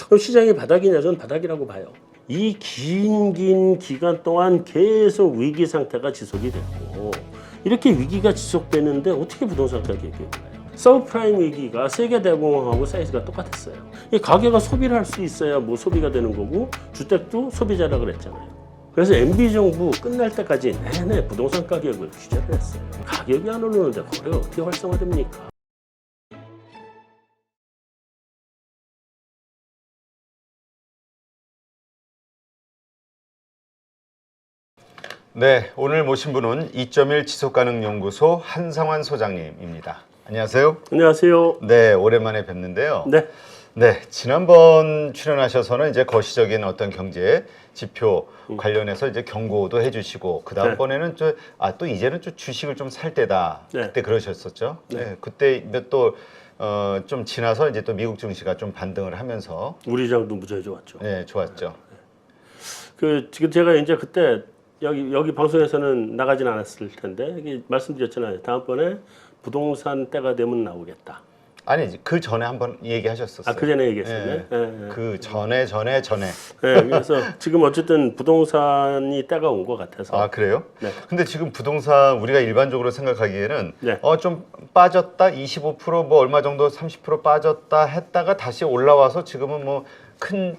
그럼 시장이 바닥이냐? 저는 바닥이라고 봐요. 이 긴 기간 동안 계속 위기 상태가 지속이 됐고 이렇게 위기가 지속되는데 어떻게 부동산 가격이 올라요? 서브프라임 위기가 세계 대공황하고 사이즈가 똑같았어요. 이 가게가 소비를 할 수 있어야 뭐 소비가 되는 거고 주택도 소비자라 그랬잖아요. 그래서 MB 정부 끝날 때까지 내내 부동산 가격을 규제를 했어요. 가격이 안 오르는데 거래가 어떻게 활성화됩니까? 네, 오늘 모신 분은 2.1 지속가능연구소 한상환 소장님입니다. 안녕하세요. 안녕하세요. 네, 오랜만에 뵙는데요. 네. 네, 지난번 출연하셔서는 이제 거시적인 어떤 경제 지표 관련해서 이제 경고도 해주시고 그 다음번에는 또 이제는 좀 주식을 좀 살 때다. 네. 그때 그러셨었죠. 네. 네, 그때 또 좀 지나서 이제 또 미국 증시가 좀 반등을 하면서 우리 장도 무지하게 좋았죠. 네, 좋았죠. 지금 제가 이제 그때 여기 방송에서는 나가진 않았을 텐데 이게 말씀드렸잖아요. 다음번에 부동산 때가 되면 나오겠다. 아니 그 전에 한번 얘기하셨었어요. 그 전에 얘기했었네. 네. 그 전에. 네, 그래서 지금 어쨌든 부동산이 때가 온 것 같아서. 아 그래요? 네. 근데 지금 부동산 우리가 일반적으로 생각하기에는 네. 좀 빠졌다 25% 얼마 정도 30% 빠졌다 했다가 다시 올라와서 지금은 뭐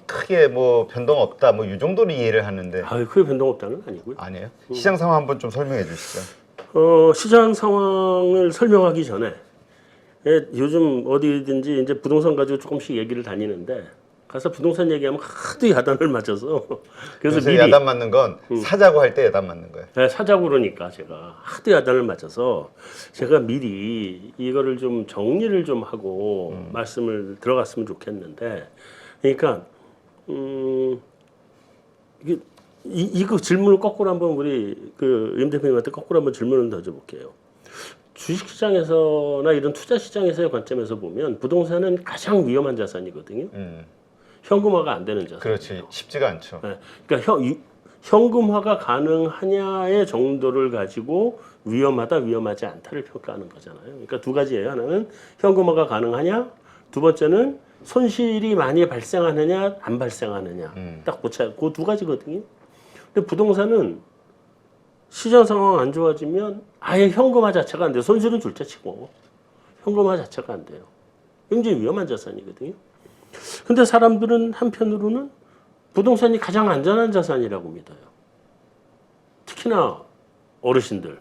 크게 뭐 변동 없다 뭐 이 정도는 이해를 하는데 크게 변동 없다는 아니고요. 아니에요? 시장 상황 한번 좀 설명해 주시죠. 시장 상황을 설명하기 전에 요즘 어디든지 이제 부동산 가지고 조금씩 얘기를 다니는데 가서 부동산 얘기하면 하도 야단을 맞아서 그래서 미리 야단 맞는 건 사자고 할 때 야단 맞는 거예요. 네, 사자고 그러니까 제가 하도 야단을 맞아서 제가 미리 이거를 좀 정리를 좀 하고 말씀을 들어갔으면 좋겠는데 그러니까 이거 질문을 거꾸로 한번 우리 임 대표님한테 거꾸로 한번 질문을 던져볼게요. 주식시장에서나 이런 투자시장에서의 관점에서 보면 부동산은 가장 위험한 자산이거든요. 현금화가 안 되는 자산. 그렇지 쉽지가 않죠. 네, 그러니까 현금화가 가능하냐의 정도를 가지고 위험하다 위험하지 않다를 평가하는 거잖아요. 그러니까 두 가지예요. 하나는 현금화가 가능하냐, 두 번째는 손실이 많이 발생하느냐 안 발생하느냐 딱 그 두 가지거든요. 근데 부동산은 시장 상황 안 좋아지면 아예 현금화 자체가 안 돼요. 손실은 둘째치고 현금화 자체가 안 돼요. 굉장히 위험한 자산이거든요. 근데 사람들은 한편으로는 부동산이 가장 안전한 자산이라고 믿어요. 특히나 어르신들.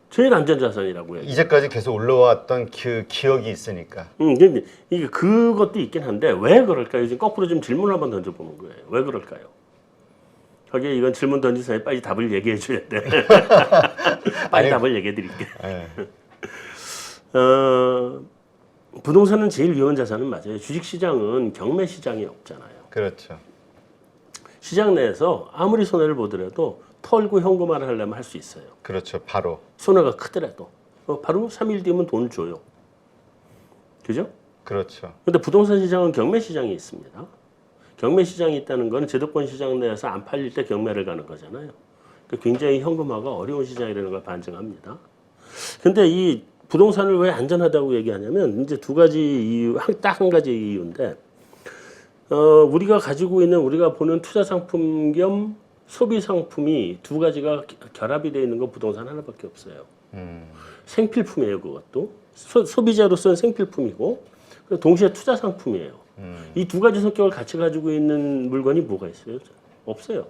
제일 안전 자산이라고 해요. 이제까지 계속 올라왔던 기억이 있으니까. 근데 이게 그것도 있긴 한데 왜 그럴까요? 지금 거꾸로 좀 질문 한번 던져보는 거예요. 왜 그럴까요? 하긴 이건 질문 던진 사람이 빨리 답을 얘기해 줘야 돼. 빨리 답을 얘기해 드릴게. 부동산은 제일 위험한 자산은 맞아요. 주식시장은 경매 시장이 없잖아요. 그렇죠. 시장 내에서 아무리 손해를 보더라도 털고 현금화를 하려면 할 수 있어요. 그렇죠. 바로. 손해가 크더라도. 바로 3일 뒤면 돈을 줘요. 그죠? 그렇죠. 근데 부동산 시장은 경매 시장이 있습니다. 경매 시장이 있다는 건 제도권 시장 내에서 안 팔릴 때 경매를 가는 거잖아요. 그러니까 굉장히 현금화가 어려운 시장이라는 걸 반증합니다. 근데 이 부동산을 왜 안전하다고 얘기하냐면 이제 두 가지 이유, 딱 한 가지 이유인데 우리가 가지고 있는 우리가 보는 투자 상품 겸 소비 상품이 두 가지가 결합이 되어 있는 건 부동산 하나밖에 없어요. 생필품이에요, 그것도. 소비자로서는 생필품이고 동시에 투자 상품이에요. 이 두 가지 성격을 같이 가지고 있는 물건이 뭐가 있어요? 없어요.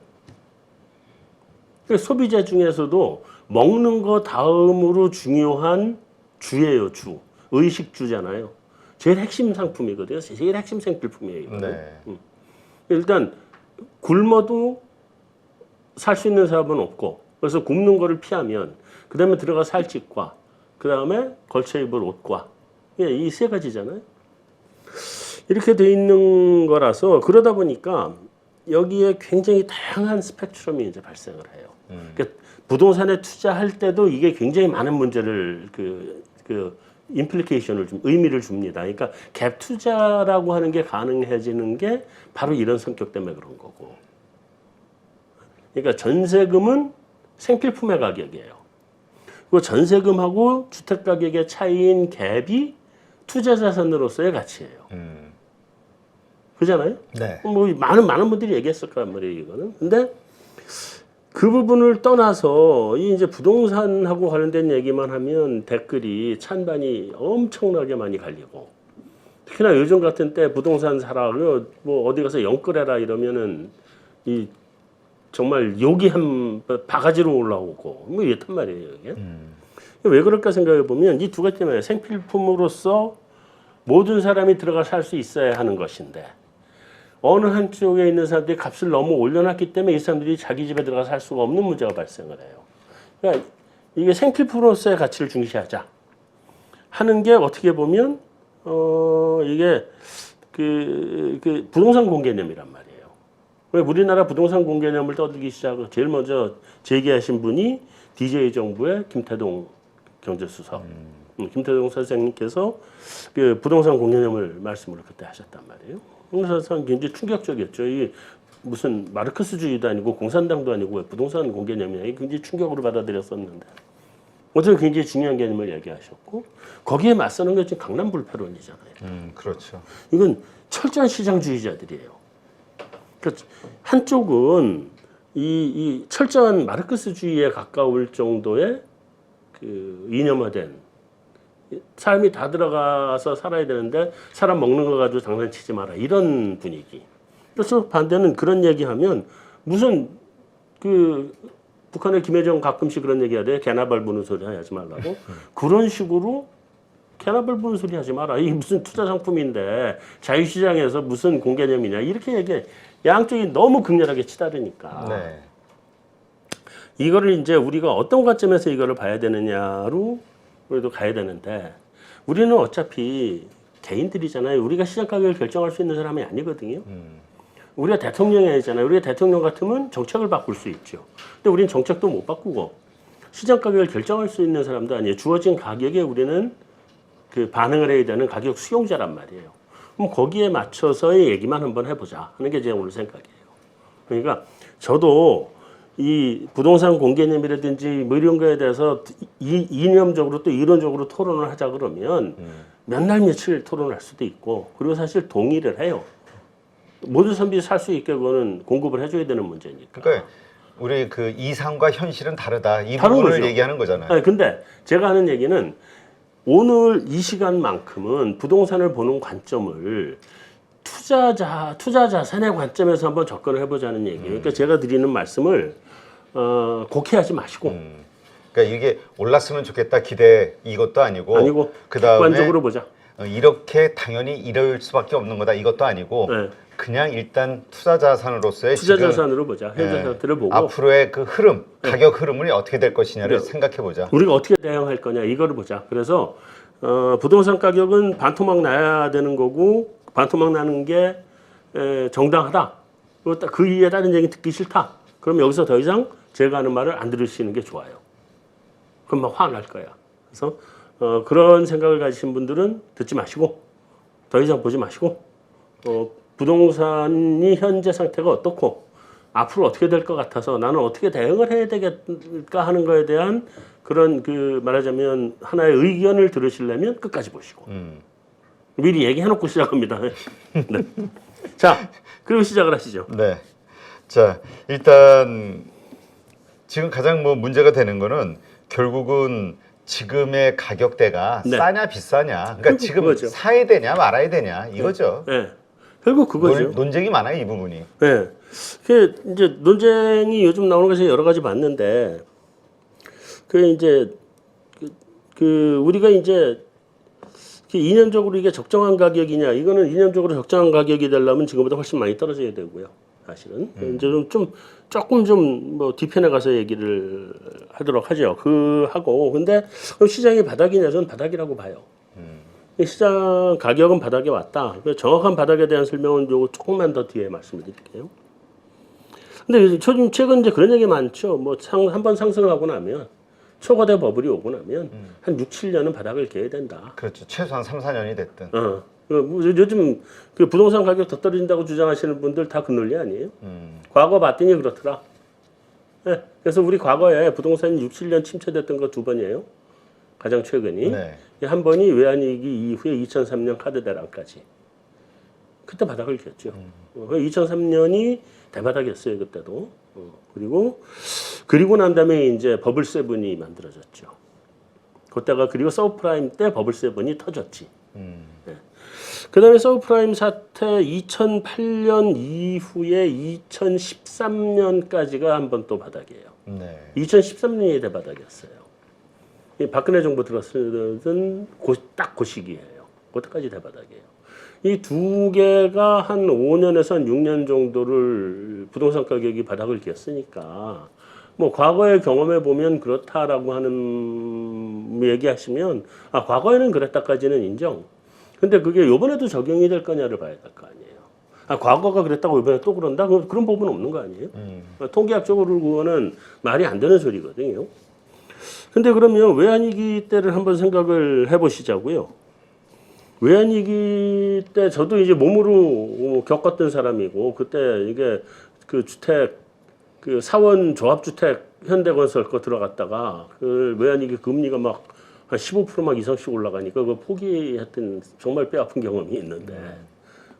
소비자 중에서도 먹는 거 다음으로 중요한 주예요, 주. 의식주잖아요. 제일 핵심 상품이거든요. 제일 핵심 생필품이에요. 네. 일단 굶어도 살 수 있는 사업은 없고 그래서 굶는 거를 피하면 그 다음에 들어가 살집과 그 다음에 걸쳐 입을 옷과 이 세 가지잖아요. 이렇게 돼 있는 거라서 그러다 보니까 여기에 굉장히 다양한 스펙트럼이 이제 발생을 해요. 그러니까 부동산에 투자할 때도 이게 굉장히 많은 문제를 임플리케이션을 좀 의미를 줍니다. 그러니까 갭 투자라고 하는 게 가능해지는 게 바로 이런 성격 때문에 그런 거고. 그러니까 전세금은 생필품의 가격이에요. 그리고 전세금하고 주택 가격의 차이인 갭이 투자 자산으로서의 가치예요. 그잖아요. 네. 뭐 많은 분들이 얘기했을 거란 말이에요, 이거는. 근데 그 부분을 떠나서 이 이제 부동산하고 관련된 얘기만 하면 댓글이 찬반이 엄청나게 많이 갈리고, 특히나 요즘 같은 때 부동산 사라, 뭐 어디 가서 영끌해라 이러면은 이 정말 욕이 한 바가지로 올라오고 뭐 이랬단 말이에요, 이게. 왜 그럴까 생각해 보면 이 두 가지 때문에 생필품으로서 모든 사람이 들어가 살 수 있어야 하는 것인데, 어느 한쪽에 있는 사람들이 값을 너무 올려놨기 때문에 이 사람들이 자기 집에 들어가 살 수가 없는 문제가 발생을 해요. 그러니까 이게 생필품으로서의 가치를 중시하자 하는 게 어떻게 보면 이게 그 부동산 공개념이란 말이에요. 왜 우리나라 부동산 공개념을 떠들기 시작을 제일 먼저 제기하신 분이 DJ 정부의 김태동 경제수석, 김태동 선생님께서 그 부동산 공개념을 말씀을 그때 하셨단 말이에요. 그래서 굉장히 충격적이었죠. 이 무슨 마르크스주의도 아니고 공산당도 아니고 부동산 공개념이냐, 이게 굉장히 충격으로 받아들였었는데, 어쨌든 굉장히 중요한 개념을 얘기하셨고, 거기에 맞서는 게 지금 강남불패론이잖아요. 그렇죠. 이건 철저한 시장주의자들이에요. 그러니까 한쪽은 이 철저한 마르크스주의에 가까울 정도의 그 이념화된, 삶이 다 들어가서 살아야 되는데 사람 먹는 거 가지고 장난치지 마라, 이런 분위기. 그래서 반대는 그런 얘기하면 무슨 그 북한의 김여정 가끔씩 그런 얘기하대. 개나 밟는 소리 하지 말라고. 그런 식으로 개나 밟는 소리 하지 마라, 이게 무슨 투자 상품인데 자유시장에서 무슨 공개념이냐, 이렇게 얘기해. 양쪽이 너무 극렬하게 치다르니까. 네. 이거를 이제 우리가 어떤 관점에서 이거를 봐야 되느냐로 그래도 가야 되는데, 우리는 어차피 개인들이잖아요. 우리가 시장 가격을 결정할 수 있는 사람이 아니거든요. 우리가 대통령이 아니잖아요. 우리가 대통령 같으면 정책을 바꿀 수 있죠. 근데 우리는 정책도 못 바꾸고 시장 가격을 결정할 수 있는 사람도 아니에요. 주어진 가격에 우리는 그 반응을 해야 되는 가격 수용자란 말이에요. 그럼 거기에 맞춰서의 얘기만 한번 해보자 하는 게 제 오늘 생각이에요. 그러니까 저도 이 부동산 공개념이라든지 뭐 이런 거에 대해서 이념적으로 또 이론적으로 토론을 하자 그러면 몇 날 며칠 토론할 수도 있고, 그리고 사실 동의를 해요. 모든 사람들이 살 수 있게 그거는 공급을 해줘야 되는 문제니까. 그러니까 우리 그 이상과 현실은 다르다, 이 다른 부분을 거죠. 얘기하는 거잖아요. 아니, 근데 제가 하는 얘기는 오늘 이 시간만큼은 부동산을 보는 관점을 투자 자산의 관점에서 한번 접근을 해보자는 얘기예요. 그러니까 제가 드리는 말씀을 곡해하지 마시고, 그러니까 이게 올랐으면 좋겠다 기대 이것도 아니고 그다음에 객관적으로 보자. 이렇게 당연히 이럴 수밖에 없는 거다 이것도 아니고, 네. 그냥 일단 투자 자산으로서의 투자 지금 자산으로 보자. 현재 상태를 보고 앞으로의 그 흐름, 가격 흐름이 어떻게 될 것이냐를 네. 생각해 보자. 우리가 어떻게 대응할 거냐, 이거를 보자. 그래서 부동산 가격은 반토막 나야 되는 거고, 반토막 나는 게 정당하다. 그 이에 다른 얘기 듣기 싫다. 그럼 여기서 더 이상 제가 하는 말을 안 들으시는 게 좋아요. 그럼 막 화날 거야. 그래서 그런 생각을 가지신 분들은 듣지 마시고, 더 이상 보지 마시고, 부동산이 현재 상태가 어떻고 앞으로 어떻게 될 것 같아서 나는 어떻게 대응을 해야 되겠까 하는 거에 대한 그런 그 말하자면 하나의 의견을 들으시려면 끝까지 보시고, 미리 얘기해놓고 시작합니다. 네. 자, 그리고 시작을 하시죠. 네. 자, 일단 지금 가장 뭐 문제가 되는 거는 결국은 지금의 가격대가 네. 싸냐 비싸냐. 그러니까 지금 그거죠. 사야 되냐 말아야 되냐 이거죠. 네. 결국 그거죠. 논쟁이 많아요, 이 부분이. 네. 그 이제 논쟁이 요즘 나오는 것이 여러 가지 봤는데, 그 이제 그 우리가 이제 이념적으로 이게 적정한 가격이냐, 이거는 이념적으로 적정한 가격이 되려면 지금보다 훨씬 많이 떨어져야 되고요. 사실은 이제 조금 좀 뭐 뒤편에 가서 얘기를 하도록 하죠. 근데 그럼 시장이 바닥이냐? 저는 바닥이라고 봐요. 시장 가격은 바닥에 왔다. 정확한 바닥에 대한 설명은 요거 조금만 더 뒤에 말씀을 드릴게요. 근데 최근 이제 그런 얘기 많죠. 뭐 한번 상승하고 나면 초과대 버블이 오고 나면 한 6, 7년은 바닥을 개야 된다. 그렇죠. 최소한 3, 4년이 됐든. 요즘 그 부동산 가격 더 떨어진다고 주장하시는 분들 다 그 논리 아니에요? 과거 봤더니 그렇더라. 네. 그래서 우리 과거에 부동산이 6, 7년 침체됐던 거 2번이에요. 가장 최근이. 네. 한 번이 외환위기 이후에 2003년 카드 대란까지. 그때 바닥을 겼죠. 2003년이 대바닥이었어요 그때도. 그리고 난 다음에 이제 버블 세븐이 만들어졌죠. 그때가 그리고 서브프라임 때 버블 세븐이 터졌지. 네. 그다음에 서브프라임 사태 2008년 이후에 2013년까지가 한 번 또 바닥이에요. 네. 2013년이 대바닥이었어요. 이 박근혜 정부 들었던 딱 그 시기예요. 그때까지 대바닥이에요. 이 두 개가 한 5년에서 한 6년 정도를 부동산 가격이 바닥을 기었으니까 뭐 과거의 경험해 보면 그렇다라고 하는 얘기하시면 과거에는 그랬다까지는 인정. 근데 그게 이번에도 적용이 될 거냐를 봐야 될 거 아니에요. 과거가 그랬다고 이번에 또 그런다? 그런 법은 없는 거 아니에요? 통계학적으로 그거는 말이 안 되는 소리거든요. 근데 그러면 외환위기 때를 한번 생각을 해보시자고요. 외환위기 때 저도 이제 몸으로 겪었던 사람이고 그때 이게 그 주택 그 사원 조합주택 현대건설 거 들어갔다가 그 외환위기 금리가 막 한 15% 막 이상씩 올라가니까 그거 포기했던 정말 뼈아픈 경험이 있는데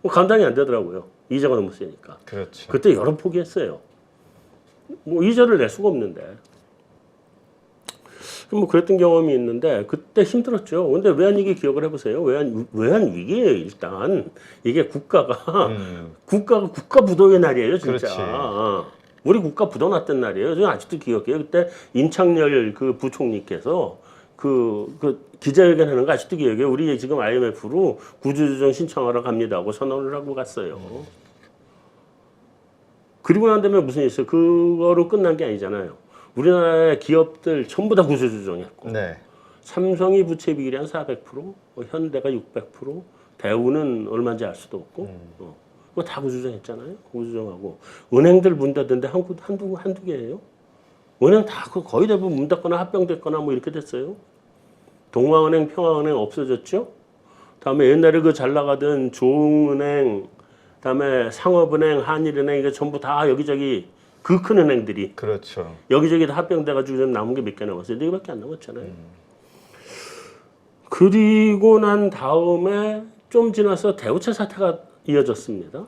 뭐 감당이 안 되더라고요. 이자가 너무 세니까. 그렇죠. 그때 여러 포기했어요. 뭐 이자를 낼 수가 없는데. 뭐 그랬던 경험이 있는데 그때 힘들었죠. 근데 외환위기 기억을 해보세요. 외환위기예요 일단. 이게 국가 부도의 날이에요 진짜. 그렇지. 우리 국가 부도 났던 날이에요. 저는 아직도 기억해요. 그때 임창열 그 부총리께서 그 기자회견 하는 거 아직도 기억해요. 우리 지금 IMF로 구조조정 신청하러 갑니다 하고 선언을 하고 갔어요. 그리고 난 다음에 무슨 일 있어요? 그거로 끝난 게 아니잖아요. 우리나라의 기업들 전부 다 구조조정했고 네. 삼성이 부채 비율이 한 400%, 현대가 600%, 대우는 얼마인지 알 수도 없고 그거 다 구조조정했잖아요. 구조조정하고 은행들 문 닫는데 한두 개예요. 은행 다 거의 대부분 문 닫거나 합병됐거나 뭐 이렇게 됐어요. 동아은행, 평화은행 없어졌죠. 다음에 옛날에 그 잘 나가던 조흥은행, 다음에 상업은행, 한일은행 이게 전부 다 여기저기 그 큰 은행들이 그렇죠. 여기저기 다 합병돼가지고 좀 남은 게 몇 개 남았어요. 4개밖에 안 남았잖아요. 그리고 난 다음에 좀 지나서 대우체 사태가 이어졌습니다.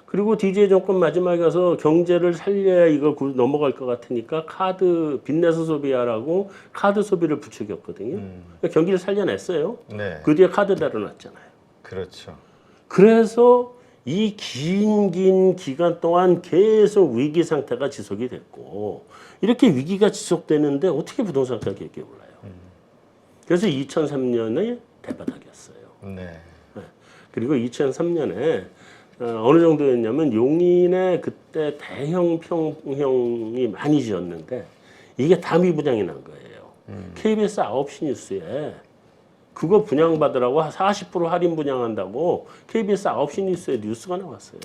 그리고 DJ 정권 마지막에 가서 경제를 살려야 이걸 넘어갈 것 같으니까 카드 빚내서 소비하라고 카드 소비를 부추겼거든요. 그러니까 경기를 살려냈어요. 네. 그 뒤에 카드 달아났잖아요. 그렇죠. 그래서 이 긴 기간 동안 계속 위기 상태가 지속이 됐고 이렇게 위기가 지속되는데 어떻게 부동산 가격이 올라요? 그래서 2003년에 대바닥이었어요. 네. 그리고 2003년에 어느 정도였냐면 용인에 그때 대형 평형이 많이 지었는데 이게 다 미분양이 난 거예요. KBS 9시 뉴스에 그거 분양받으라고 40% 할인 분양한다고 KBS 9시 뉴스에 뉴스가 나왔어요.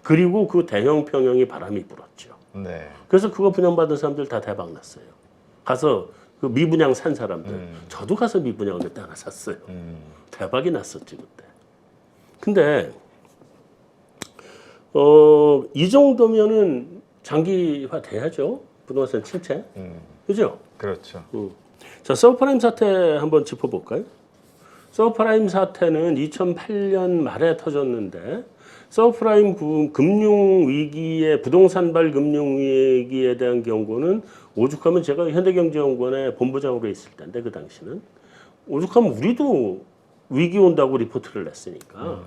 그리고 그 대형 평형이 바람이 불었죠. 네. 그래서 그거 분양받은 사람들 다 대박 났어요. 가서 그 미분양 산 사람들. 저도 가서 미분양을 그때 하나 샀어요. 대박이 났었지 그때. 근데 이 정도면은 장기화 돼야죠. 부동산 침체. 그죠? 그렇죠. 자, 서브프라임 사태 한번 짚어볼까요? 서브프라임 사태는 2008년 말에 터졌는데 서브프라임 금융 위기에 부동산발 금융 위기에 대한 경고는 오죽하면 제가 현대경제연구원의 본부장으로 있을 때인데 그 당시는 오죽하면 우리도 위기 온다고 리포트를 냈으니까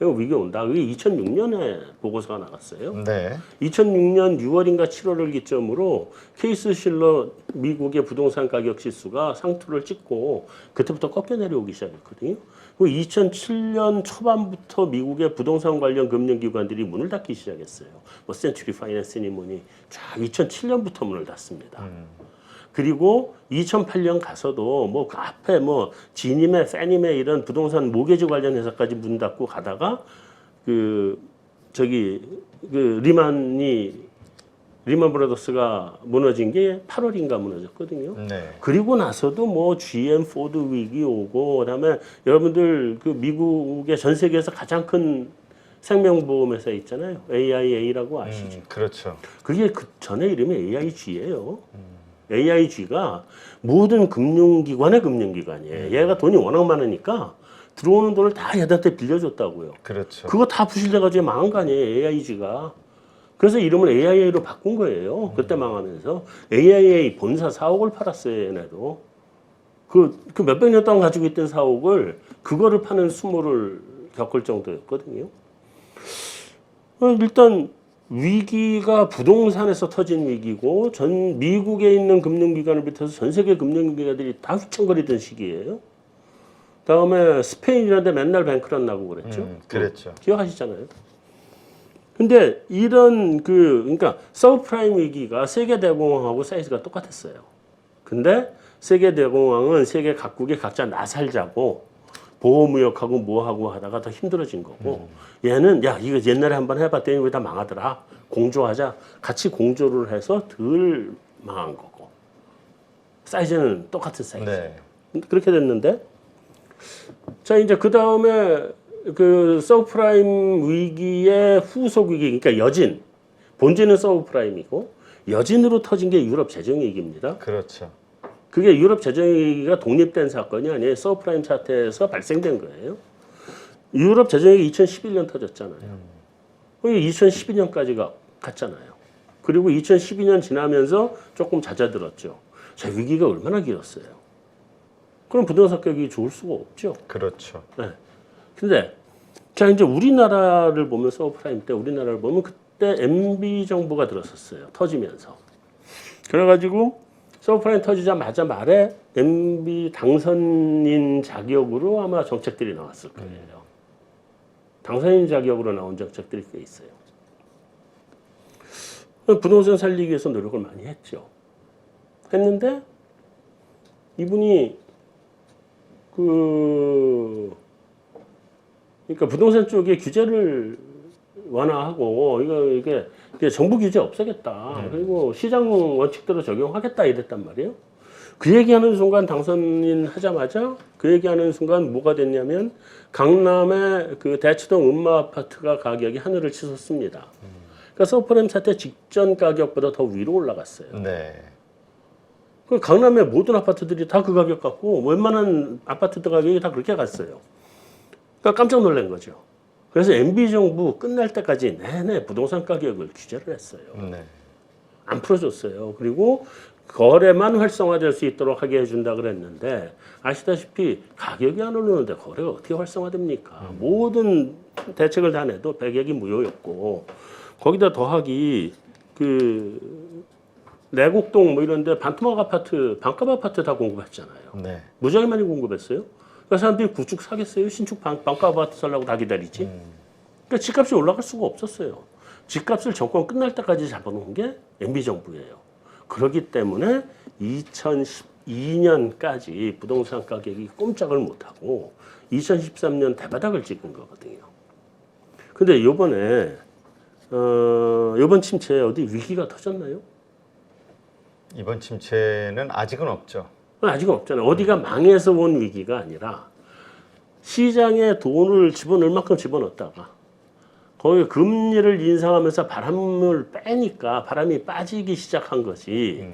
이거 위기 온다. 그게 2006년에 보고서가 나갔어요. 네. 2006년 6월인가 7월을 기점으로 케이스 실러 미국의 부동산 가격 지수가 상투를 찍고 그때부터 꺾여 내려오기 시작했거든요. 그리고 2007년 초반부터 미국의 부동산 관련 금융기관들이 문을 닫기 시작했어요. 뭐 센츄리 파이낸스니 뭐니 쫙 2007년부터 문을 닫습니다. 그리고 2008년 가서도 뭐 그 앞에 뭐 지니메, 페니메 이런 부동산 모계지 관련 회사까지 문 닫고 가다가 그 리만 브라더스가 무너진 게 8월인가 무너졌거든요. 네. 그리고 나서도 뭐 GM 포드 위기 오고 그다음에 여러분들 그 미국의 전 세계에서 가장 큰 생명보험 회사 있잖아요. AIA라고 아시죠? 그렇죠. 그게 그 전에 이름이 AIG예요. AIG가 모든 금융기관의 금융기관이에요. 얘가 돈이 워낙 많으니까 들어오는 돈을 다 얘한테 빌려줬다고요. 그렇죠. 그거 다 부실돼가지고 망한 거 아니에요, AIG가. 그래서 이름을 AIA로 바꾼 거예요. 그때 망하면서. AIA 본사 4억을 팔았어요, 얘네도. 그 몇백 년 동안 가지고 있던 4억을 그거를 파는 수모를 겪을 정도였거든요. 일단 위기가 부동산에서 터진 위기고 전 미국에 있는 금융기관을 비롯해서 전 세계 금융기관들이 다 휘청거리던 시기예요. 다음에 스페인이라는 데 맨날 뱅크런 나고 그랬죠. 그랬죠. 기억하시잖아요. 근데 이런 그러니까 서브프라임 위기가 세계 대공황하고 사이즈가 똑같았어요. 근데 세계 대공황은 세계 각국이 각자 나살자고 보호무역하고 뭐하고 하다가 더 힘들어진 거고 얘는 야 이거 옛날에 한번 해봤더니 왜 다 망하더라. 공조하자. 같이 공조를 해서 덜 망한 거고 사이즈는 똑같은 사이즈. 네. 그렇게 됐는데 자 이제 그 다음에 그 서브프라임 위기의 후속 위기 그러니까 여진 본질은 서브프라임이고 여진으로 터진 게 유럽 재정위기입니다. 그렇죠. 그게 유럽 재정위기가 독립된 사건이 아니에요. 서브프라임 사태에서 발생된 거예요. 유럽 재정위기 2011년 터졌잖아요. 2012년까지가 갔잖아요. 그리고 2012년 지나면서 조금 잦아들었죠. 자, 위기가 얼마나 길었어요. 그럼 부동산 가격이 좋을 수가 없죠. 그렇죠. 네. 근데 자 이제 우리나라를 보면 서브프라임 때 우리나라를 보면 그때 MB 정부가 들었었어요. 터지면서. 그래가지고 서브프라임 터지자마자 말에 MB 당선인 자격으로 아마 정책들이 나왔을 거예요. 당선인 자격으로 나온 정책들이 꽤 있어요. 부동산 살리기 위해서 노력을 많이 했죠. 했는데 이분이 그러니까 부동산 쪽에 규제를 완화하고 이게 정부 규제 없애겠다. 그리고 시장 원칙대로 적용하겠다 이랬단 말이에요. 그 얘기하는 순간 당선인 하자마자 그 얘기하는 순간 뭐가 됐냐면 강남의 그 대치동 음마 아파트가 가격이 하늘을 치솟습니다. 그러니까 서브프라임 사태 직전 가격보다 더 위로 올라갔어요. 네. 그 강남의 모든 아파트들이 다 그 가격 같고 웬만한 아파트들 가격이 다 그렇게 갔어요. 그러니까 깜짝 놀란 거죠. 그래서 MB 정부 끝날 때까지 내내 부동산 가격을 규제를 했어요. 네. 안 풀어줬어요. 그리고 거래만 활성화될 수 있도록 하게 해준다 그랬는데 아시다시피 가격이 안 오르는데 거래가 어떻게 활성화됩니까? 모든 대책을 다 내도 백액이 무효였고 거기다 더하기 내곡동 뭐 이런데 반토막 아파트, 반값 아파트 다 공급했잖아요. 네. 무지하게 많이 공급했어요. 그러니까 사람들이 구축 사겠어요? 신축 반값 아파트 살려고 다 기다리지. 그러니까 집값이 올라갈 수가 없었어요. 집값을 정권 끝날 때까지 잡아놓은 게 MB 정부예요. 그렇기 때문에 2012년까지 부동산 가격이 꼼짝을 못하고 2013년 대바닥을 찍은 거거든요. 근데 요번에 요번 침체에 어디 위기가 터졌나요? 이번 침체는 아직은 없죠. 아직은 없잖아요. 어디가 망해서 온 위기가 아니라 시장에 돈을 집어넣을 만큼 집어넣었다가 거기 금리를 인상하면서 바람을 빼니까 바람이 빠지기 시작한 것이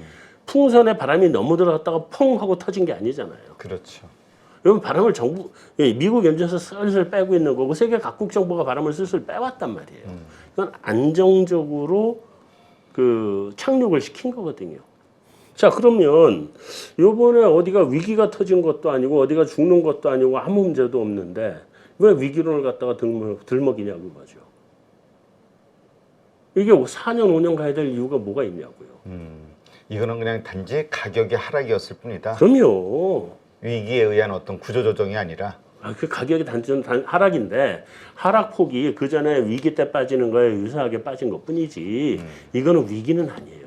풍선에 바람이 너무 들어갔다가 펑 하고 터진 게 아니잖아요. 그렇죠. 여러분 바람을 미국 연준에서 슬슬 빼고 있는 거고 세계 각국 정부가 바람을 슬슬 빼왔단 말이에요. 이건 안정적으로 착륙을 시킨 거거든요. 자 그러면 요번에 어디가 위기가 터진 것도 아니고 어디가 죽는 것도 아니고 아무 문제도 없는데 왜 위기론을 갖다가 들먹이냐고 이거죠. 이게 4년 5년 가야 될 이유가 뭐가 있냐고요. 이거는 그냥 단지 가격의 하락이었을 뿐이다. 그럼요. 위기에 의한 어떤 구조조정이 아니라 그 가격이 단순 하락인데 하락폭이 그 전에 위기 때 빠지는 거에 유사하게 빠진 것뿐이지 이거는 위기는 아니에요.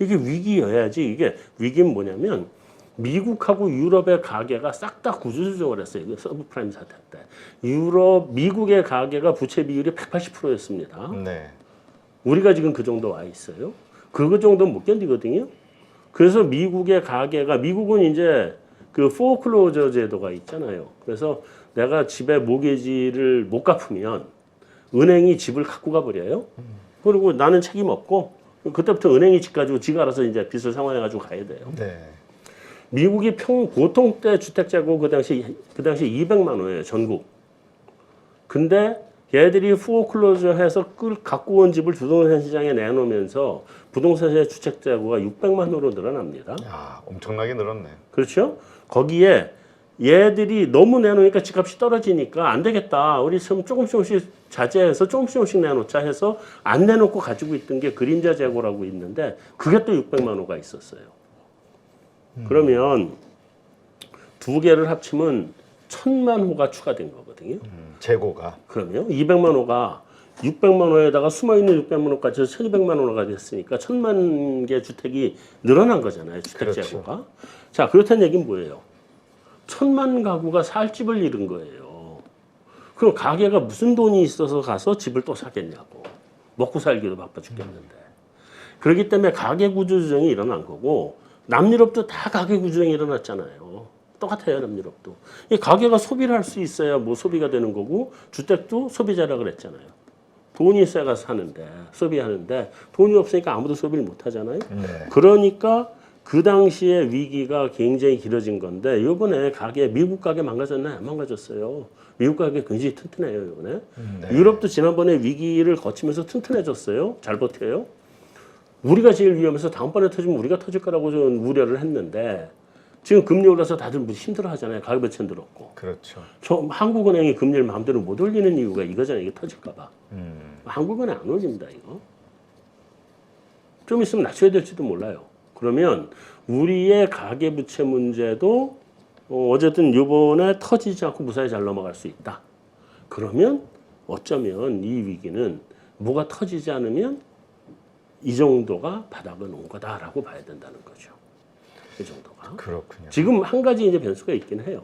이게 위기여야지. 이게 위기는 뭐냐면 미국하고 유럽의 가계가 싹 다 구조조정을 했어요. 이거 서브프라임 사태 때. 미국의 가계가 부채 비율이 180%였습니다. 네. 우리가 지금 그 정도 와 있어요. 그 정도는 못 견디거든요. 그래서 미국의 가계가 미국은 이제 그 포클로저 제도가 있잖아요. 그래서 내가 집에 모기지를 못 갚으면 은행이 집을 갖고 가버려요. 그리고 나는 책임 없고 그때부터 은행이 집 가지고 지가 알아서 이제 빚을 상환해가지고 가야 돼요. 네. 미국이 보통 때 주택 재고 그 당시 200만 호예요, 전국. 근데 얘들이 포클로저해서 갖고 온 집을 부동산 시장에 내놓으면서 부동산의 주택 재고가 600만 호로 늘어납니다. 야, 엄청나게 늘었네. 그렇죠? 거기에 얘들이 너무 내놓으니까 집값이 떨어지니까 안 되겠다. 우리 좀 조금씩 자제해서 조금씩 내놓자 해서 안 내놓고 가지고 있던 게 그림자 재고라고 있는데 그게 또 600만 호가 있었어요. 그러면 두 개를 합치면 1000만 호가 추가된 거거든요. 재고가. 그러면 200만 호가 600만 호에다가 숨어있는 600만 호까지 해서 1200만 호가 됐으니까 1000만 개 주택이 늘어난 거잖아요. 주택 그렇죠. 재고가. 자, 그렇다는 얘기는 뭐예요? 1000만 가구가 살 집을 잃은 거예요. 그럼 가게가 무슨 돈이 있어서 가서 집을 또 사겠냐고. 먹고 살기도 바빠 죽겠는데. 그렇기 때문에 가계 구조 조정이 일어난 거고 남유럽도 다 가계 구조 조정이 일어났잖아요. 똑같아요, 남유럽도. 이 가게가 소비를 할 수 있어야 뭐 소비가 되는 거고 주택도 소비자라 그랬잖아요. 돈이 있어야 가서 사는데 소비하는데 돈이 없으니까 아무도 소비를 못 하잖아요. 네. 그러니까 그 당시에 위기가 굉장히 길어진 건데 이번에 미국 가게 망가졌나요? 안 망가졌어요. 미국 가게 굉장히 튼튼해요, 이번에. 네. 유럽도 지난번에 위기를 거치면서 튼튼해졌어요. 잘 버텨요. 우리가 제일 위험해서 다음번에 터지면 우리가 터질 거라고 좀 우려를 했는데 지금 금리 올라서 다들 힘들어 하잖아요. 가격 배치 늘었고. 그렇죠. 한국은행이 금리를 마음대로 못 올리는 이유가 이거잖아요. 이게 터질까 봐. 한국은행 안 올립니다, 이거. 좀 있으면 낮춰야 될지도 몰라요. 그러면 우리의 가계부채 문제도 어쨌든 이번에 터지지 않고 무사히 잘 넘어갈 수 있다. 그러면 어쩌면 이 위기는 뭐가 터지지 않으면 이 정도가 바닥은 온 거다라고 봐야 된다는 거죠. 이 정도가. 그렇군요. 지금 한 가지 이제 변수가 있긴 해요.